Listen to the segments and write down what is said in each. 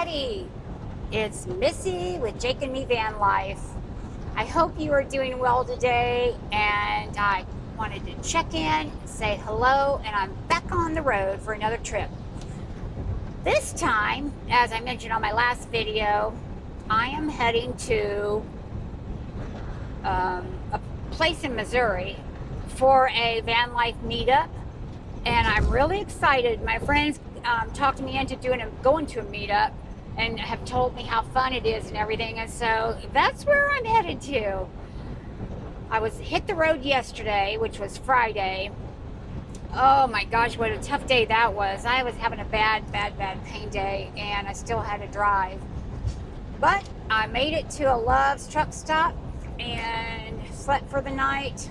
everybody. It's Missy with Jake and Me Van Life. I hope you are doing well today, and I wanted to check in, say hello, and I'm back on the road for another trip. This time, as I mentioned on my last video, I am heading to a place in Missouri for a van life meetup, and I'm really excited. My friends talked me into going to a meetup and have told me how fun it is and everything, and so that's where I'm headed to. I hit the road yesterday, which was Friday. Oh my gosh, what a tough day that was. I was having a bad pain day, and I still had to drive. But I made it to a Love's truck stop and slept for the night.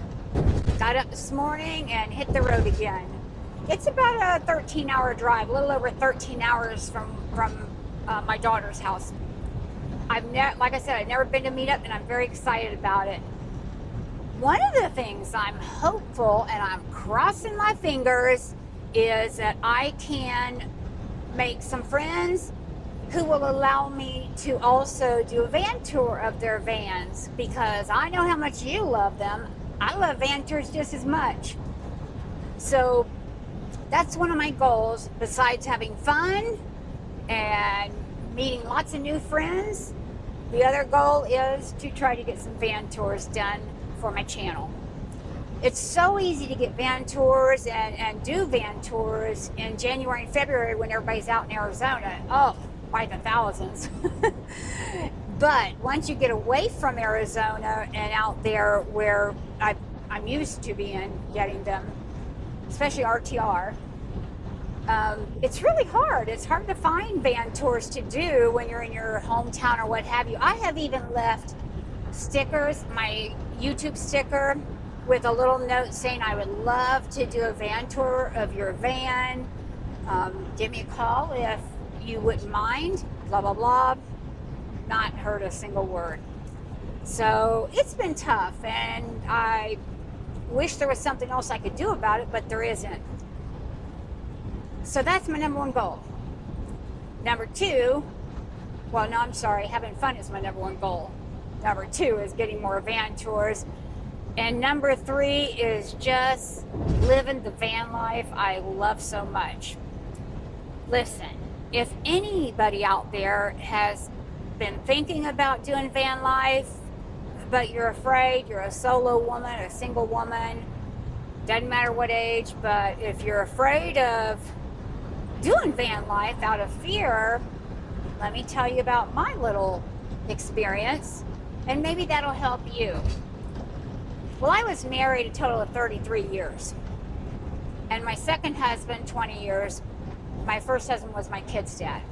Got up this morning and hit the road again. It's about a 13-hour drive, a little over 13 hours from my daughter's house. Like I said, I've never been to Meetup, and I'm very excited about it. One of the things I'm hopeful, and I'm crossing my fingers, is that I can make some friends who will allow me to also do a van tour of their vans, because I know how much you love them. I love van tours just as much. So that's one of my goals, besides having fun and meeting lots of new friends. The other goal is to try to get some van tours done for my channel. It's so easy to get van tours and do van tours in January and February when everybody's out in Arizona. Oh, by the thousands. But once you get away from Arizona and out there where I'm used to getting them, especially RTR, it's really hard. It's hard to find van tours to do when you're in your hometown or what have you. I have even left stickers, my YouTube sticker with a little note saying I would love to do a van tour of your van. Give me a call if you wouldn't mind, blah, blah, blah. Not heard a single word. So it's been tough, and I wish there was something else I could do about it, but there isn't. So that's my number one goal. Number two, well, no, I'm sorry, having fun is my number one goal. Number two is getting more van tours. And number three is just living the van life I love so much. Listen, if anybody out there has been thinking about doing van life, but you're afraid, you're a solo woman, a single woman, doesn't matter what age, but if you're afraid of doing van life out of fear, let me tell you about my little experience, and maybe that'll help you. Well, I was married a total of 33 years, and my second husband, 20 years. My first husband was my kid's dad.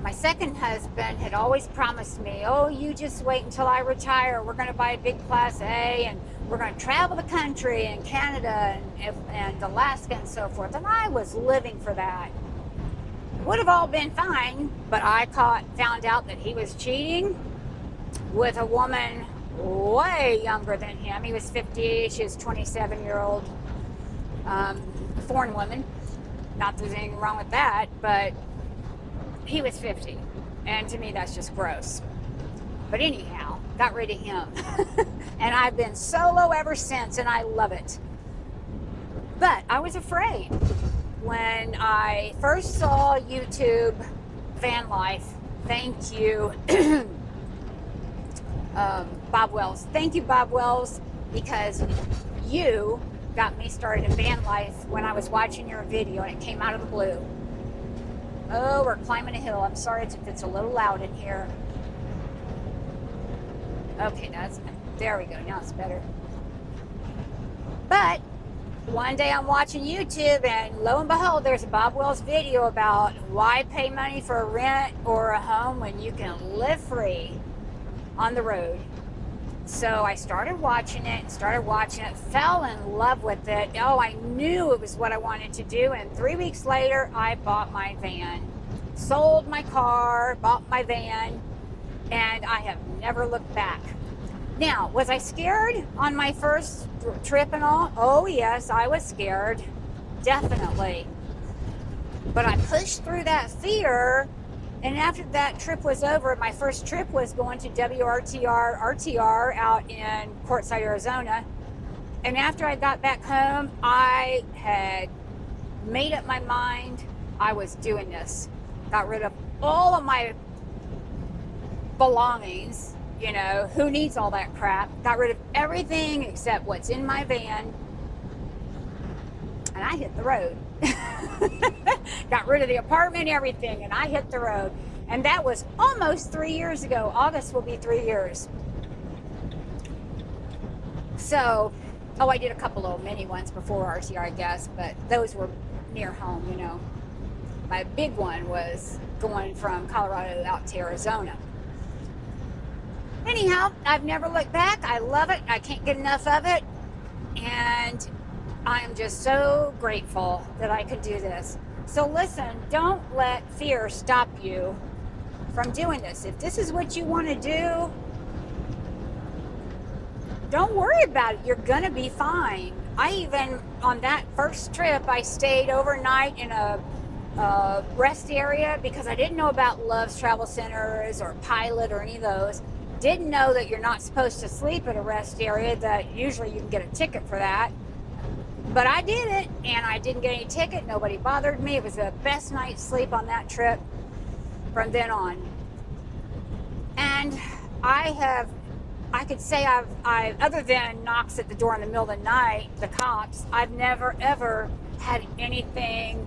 My second husband had always promised me, oh, you just wait until I retire. We're going to buy a big Class A, and we're going to travel the country and Canada and Alaska and so forth. And I was living for that. Would have all been fine, but I found out that he was cheating with a woman way younger than him. He was 50, she was 27-year-old foreign woman. Not that there's anything wrong with that, but he was 50, and to me that's just gross. But anyhow, got rid of him. And I've been solo ever since, and I love it. But I was afraid when I first saw YouTube van life. Thank you, Bob Wells. Thank you, Bob Wells, because you got me started in van life when I was watching your video, and it came out of the blue. Oh, we're climbing a hill. I'm sorry if it's a little loud in here. Okay, there we go. Now it's better. But one day I'm watching YouTube, and lo and behold, there's a Bob Wells video about why pay money for a rent or a home when you can live free on the road. So I started watching it, fell in love with it. Oh, I knew it was what I wanted to do. And 3 weeks later, I bought my van. Sold my car, bought my van, and I have never looked back. Now, was I scared on my first trip and all? Oh, yes, I was scared. Definitely. But I pushed through that fear And after that trip was over, my first trip was going to RTR out in Quartzsite, Arizona. And after I got back home, I had made up my mind I was doing this. Got rid of all of my belongings, you know, who needs all that crap? Got rid of everything except what's in my van. And I hit the road. Got rid of the apartment, everything, and I hit the road. And that was almost 3 years ago. August will be 3 years. So, I did a couple of mini ones before RTR, I guess, but those were near home, you know. My big one was going from Colorado out to Arizona. Anyhow, I've never looked back. I love it. I can't get enough of it. And I am just so grateful that I could do this. So listen, don't let fear stop you from doing this. If this is what you want to do, don't worry about it. You're going to be fine. I even, on that first trip, I stayed overnight in a rest area because I didn't know about Love's Travel Centers or Pilot or any of those. Didn't know that you're not supposed to sleep at a rest area, that usually you can get a ticket for that. But I did it, and I didn't get any ticket. Nobody bothered me. It was the best night's sleep on that trip from then on. And I could say I've other than knocks at the door in the middle of the night, the cops, I've never ever had anything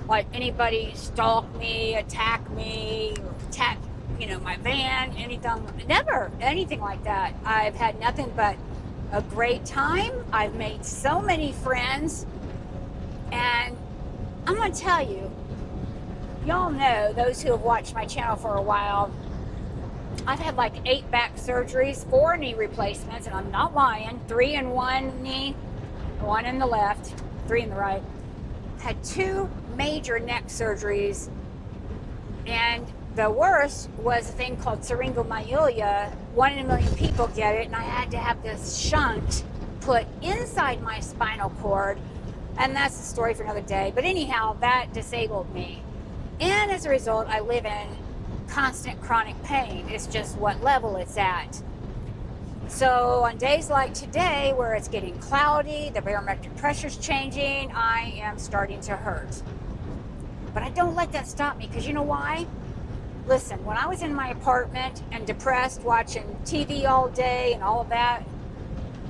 like anybody stalk me, attack me, or attack, you know, my van, anything, never anything like that. I've had nothing but a great time. I've made so many friends, and I'm gonna tell you, y'all know, those who have watched my channel for a while, I've had like 8 back surgeries, 4 knee replacements, and I'm not lying, 3 in one knee, 1 in the left, 3 in the right. Had 2 major neck surgeries, and the worst was a thing called syringomyelia. 1 in a million people get it, and I had to have this shunt put inside my spinal cord, and that's a story for another day. But anyhow, that disabled me, and as a result, I live in constant chronic pain. It's just what level it's at. So on days like today, where it's getting cloudy, the barometric pressure's changing, I am starting to hurt. But I don't let that stop me, because you know why? Listen, when I was in my apartment and depressed, watching TV all day and all of that,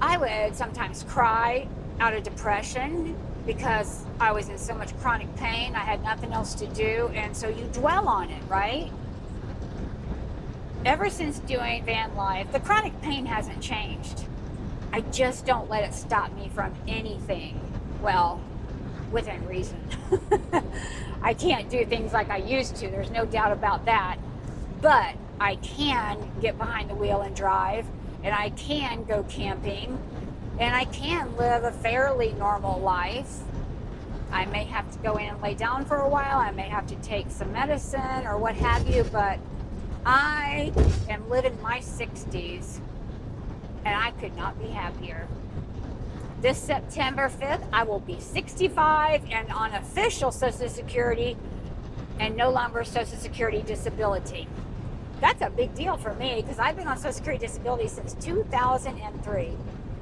I would sometimes cry out of depression because I was in so much chronic pain. I had nothing else to do, and so you dwell on it, right? Ever since doing VanLife, the chronic pain hasn't changed. I just don't let it stop me from anything. Well, within reason. I can't do things like I used to, there's no doubt about that. But I can get behind the wheel and drive, and I can go camping, and I can live a fairly normal life. I may have to go in and lay down for a while, I may have to take some medicine or what have you, but I am living my 60s, and I could not be happier. This September 5th, I will be 65 and on official Social Security and no longer Social Security disability. That's a big deal for me, because I've been on Social Security disability since 2003.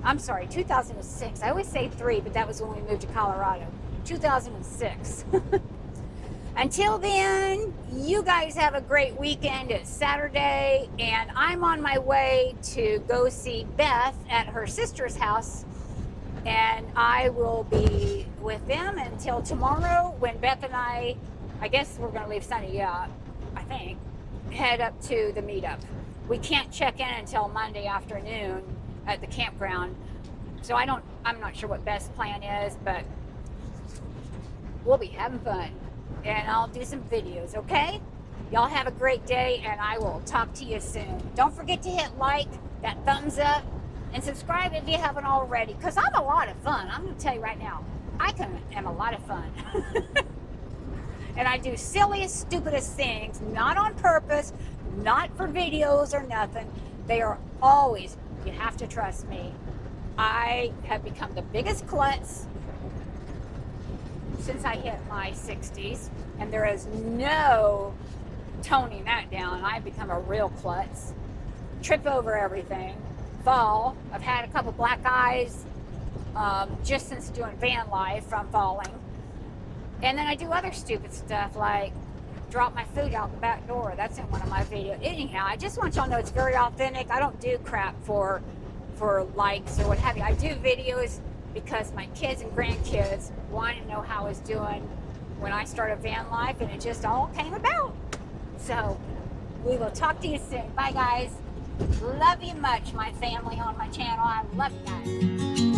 I'm sorry, 2006. I always say 3, but that was when we moved to Colorado. 2006. Until then, you guys have a great weekend. It's Saturday, and I'm on my way to go see Beth at her sister's house, and I will be with them until tomorrow, when Beth and I guess we're going to leave Sunday, yeah, I think, head up to the Meetup. We can't check in until Monday afternoon at the campground, so I'm not sure what Beth's plan is, but we'll be having fun. And I'll do some videos, okay? Y'all have a great day, and I will talk to you soon. Don't forget to hit like, that thumbs up, and subscribe if you haven't already, because I'm a lot of fun. I'm going to tell you right now, I am a lot of fun. And I do silliest, stupidest things, not on purpose, not for videos or nothing. They are always, you have to trust me. I have become the biggest klutz since I hit my 60s, and there is no toning that down. I've become a real klutz. Trip over everything, fall. I've had a couple black eyes just since doing van life from falling. And then I do other stupid stuff like drop my food out the back door. That's in one of my videos. Anyhow, I just want y'all to know it's very authentic. I don't do crap for likes or what have you. I do videos because my kids and grandkids want to know how I was doing when I started van life, and it just all came about. So we will talk to you soon. Bye, guys. Love you much, my family on my channel. I love you guys.